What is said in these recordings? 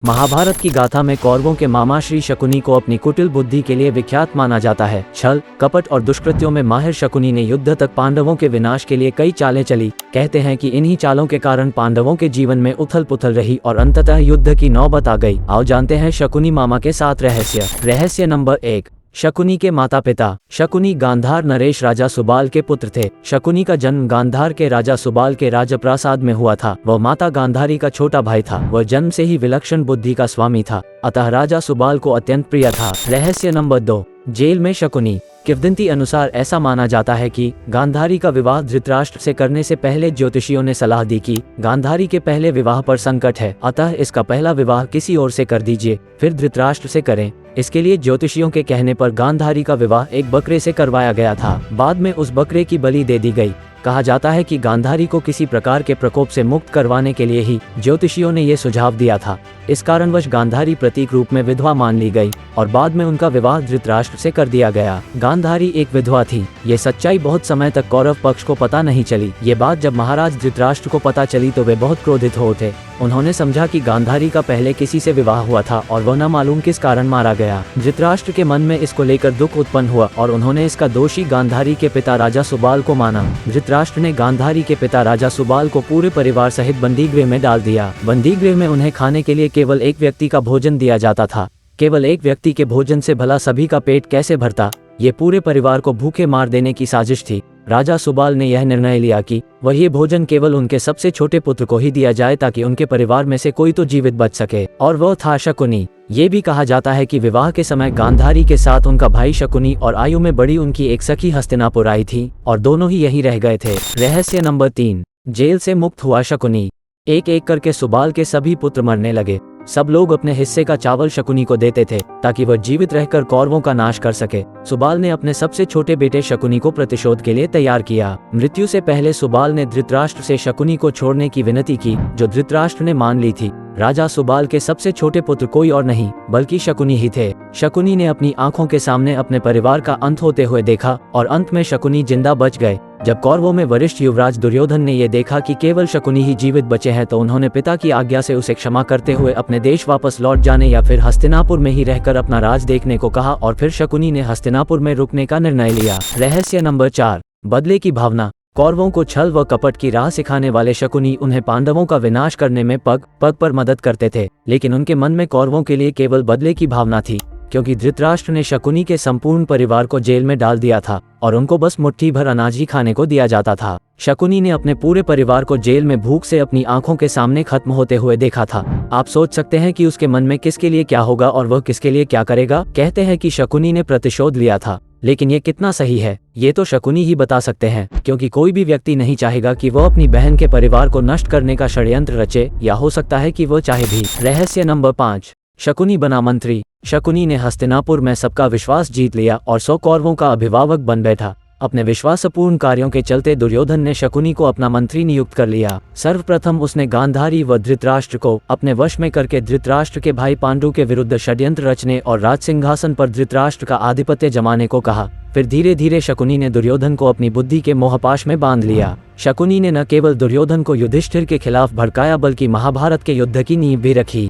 महाभारत की गाथा में कौरवों के मामा श्री शकुनी को अपनी कुटिल बुद्धि के लिए विख्यात माना जाता है। छल, कपट और दुष्कृत्यों में माहिर शकुनी ने युद्ध तक पांडवों के विनाश के लिए कई चालें चली। कहते हैं कि इन्हीं चालों के कारण पांडवों के जीवन में उथल पुथल रही और अंततः युद्ध की नौबत आ गई। आओ जानते हैं शकुनी मामा के 7 रहस्य। रहस्य नंबर 1, शकुनी के माता पिता। शकुनी गांधार नरेश राजा सुबाल के पुत्र थे। शकुनी का जन्म गांधार के राजा सुबाल के राजप्रासाद में हुआ था। वह माता गांधारी का छोटा भाई था। वह जन्म से ही विलक्षण बुद्धि का स्वामी था, अतः राजा सुबाल को अत्यंत प्रिय था। रहस्य नंबर 2, जेल में शकुनी। किंवदंती अनुसार ऐसा माना जाता है कि गांधारी का विवाह धृतराष्ट्र से करने से पहले ज्योतिषियों ने सलाह दी कि गांधारी के पहले विवाह पर संकट है, अतः इसका पहला विवाह किसी और से कर दीजिए, फिर धृतराष्ट्र से करें। इसके लिए ज्योतिषियों के कहने पर गांधारी का विवाह एक बकरे से करवाया गया था। बाद में उस बकरे की बलि दे दी गई। कहा जाता है कि गांधारी को किसी प्रकार के प्रकोप से मुक्त करवाने के लिए ही ज्योतिषियों ने ये सुझाव दिया था। इस कारणवश गांधारी प्रतीक रूप में विधवा मान ली गई और बाद में उनका विवाह धृतराष्ट्र से कर दिया गया। गांधारी एक विधवा थी। ये सच्चाई बहुत समय तक कौरव पक्ष को पता नहीं चली। ये बात जब महाराज धृतराष्ट्र को पता चली तो वे बहुत क्रोधित हो उठे। उन्होंने समझा कि गांधारी का पहले किसी से विवाह हुआ था और वह न मालूम किस कारण मारा गया। धृतराष्ट्र के मन में इसको लेकर दुख उत्पन्न हुआ और उन्होंने इसका दोषी गांधारी के पिता राजा सुबाल को माना। धृतराष्ट्र ने गांधारी के पिता राजा सुबाल को पूरे परिवार सहित बंदीगृह में डाल दिया। बंदीगृह में उन्हें खाने के लिए केवल एक व्यक्ति का भोजन दिया जाता था। केवल एक व्यक्ति के भोजन से भला सभी का पेट कैसे भरता। ये पूरे परिवार को भूखे मार देने की साजिश थी। राजा सुबाल ने यह निर्णय लिया कि वह ये भोजन केवल उनके सबसे छोटे पुत्र को ही दिया जाए ताकि उनके परिवार में से कोई तो जीवित बच सके, और वह था शकुनी। ये भी कहा जाता है कि विवाह के समय गांधारी के साथ उनका भाई शकुनी और आयु में बड़ी उनकी एक सखी हस्तिनापुर आई थी और दोनों ही यहीं रह गए थे। रहस्य नंबर 3, जेल से मुक्त हुआ शकुनी। एक एक करके सुबाल के सभी पुत्र मरने लगे। सब लोग अपने हिस्से का चावल शकुनी को देते थे ताकि वह जीवित रहकर कौरवों का नाश कर सके। सुबाल ने अपने सबसे छोटे बेटे शकुनी को प्रतिशोध के लिए तैयार किया। मृत्यु से पहले सुबाल ने धृतराष्ट्र से शकुनी को छोड़ने की विनती की, जो धृतराष्ट्र ने मान ली थी। राजा सुबाल के सबसे छोटे पुत्र कोई और नहीं बल्कि शकुनी ही थे। शकुनी ने अपनी आंखों के सामने अपने परिवार का अंत होते हुए देखा और अंत में शकुनी जिंदा बच गए। जब कौरवों में वरिष्ठ युवराज दुर्योधन ने यह देखा कि केवल शकुनी ही जीवित बचे हैं तो उन्होंने पिता की आज्ञा से उसे क्षमा करते हुए अपने देश वापस लौट जाने या फिर हस्तिनापुर में ही रहकर अपना राज देखने को कहा और फिर शकुनी ने हस्तिनापुर में रुकने का निर्णय लिया। रहस्य नंबर 4, बदले की भावना। कौरवों को छल व कपट की राह सिखाने वाले शकुनी उन्हें पांडवों का विनाश करने में पग पग पर मदद करते थे, लेकिन उनके मन में कौरवों के लिए केवल बदले की भावना थी, क्योंकि धृतराष्ट्र ने शकुनी के संपूर्ण परिवार को जेल में डाल दिया था और उनको बस मुट्ठी भर अनाज ही खाने को दिया जाता था। शकुनी ने अपने पूरे परिवार को जेल में भूख से अपनी आंखों के सामने खत्म होते हुए देखा था। आप सोच सकते हैं कि उसके मन में किसके लिए क्या होगा और वह किसके लिए क्या करेगा। कहते हैं कि शकुनी ने प्रतिशोध लिया था, लेकिन ये कितना सही है ये तो शकुनी ही बता सकते हैं, क्योंकि कोई भी व्यक्ति नहीं चाहेगा कि वह अपनी बहन के परिवार को नष्ट करने का षड्यंत्र रचे, या हो सकता है कि वह चाहे भी। रहस्य नंबर 5, शकुनी बना मंत्री। शकुनी ने हस्तिनापुर में सबका विश्वास जीत लिया और 100 कौरवों का अभिभावक बन बैठा। अपने विश्वासपूर्ण कार्यों के चलते दुर्योधन ने शकुनी को अपना मंत्री नियुक्त कर लिया। सर्वप्रथम उसने गांधारी व धृतराष्ट्र को अपने वश में करके धृतराष्ट्र के भाई पांडु के विरुद्ध षड्यंत्र रचने और राज सिंहासन पर धृतराष्ट्र का आधिपत्य जमाने को कहा। फिर धीरे धीरे शकुनी ने दुर्योधन को अपनी बुद्धि के मोहपाश में बांध लिया। शकुनी ने न केवल दुर्योधन को युधिष्ठिर के खिलाफ भड़काया बल्कि महाभारत के युद्ध की नींव भी रखी।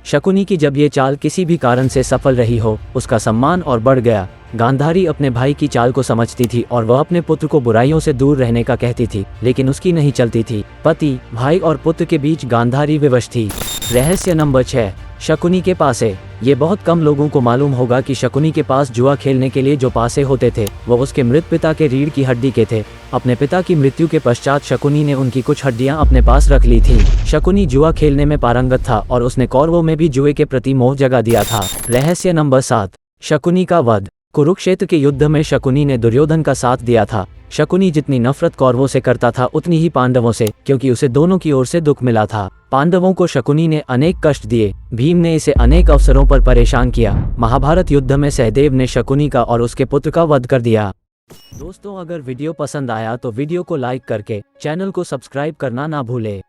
शकुनी की जब ये चाल किसी भी कारण से सफल रही हो, उसका सम्मान और बढ़ गया। गांधारी अपने भाई की चाल को समझती थी और वह अपने पुत्र को बुराइयों से दूर रहने का कहती थी, लेकिन उसकी नहीं चलती थी। पति, भाई और पुत्र के बीच गांधारी विवश थी। रहस्य नंबर 6, शकुनी के पासे। ये बहुत कम लोगों को मालूम होगा कि शकुनी के पास जुआ खेलने के लिए जो पासे होते थे वो उसके मृत पिता के रीढ़ की हड्डी के थे। अपने पिता की मृत्यु के पश्चात शकुनी ने उनकी कुछ हड्डियां अपने पास रख ली थी। शकुनी जुआ खेलने में पारंगत था और उसने कौरवों में भी जुए के प्रति मोह जगा दिया था। रहस्य नंबर 7, शकुनी का वध। कुरुक्षेत्र के युद्ध में शकुनी ने दुर्योधन का साथ दिया था। शकुनी जितनी नफरत कौरवों से करता था उतनी ही पांडवों से, क्योंकि उसे दोनों की ओर से दुख मिला था। पांडवों को शकुनी ने अनेक कष्ट दिए। भीम ने इसे अनेक अवसरों पर परेशान किया। महाभारत युद्ध में सहदेव ने शकुनी का और उसके पुत्र का वध कर दिया। दोस्तों, अगर वीडियो पसंद आया तो वीडियो को लाइक करके चैनल को सब्सक्राइब करना ना भूले।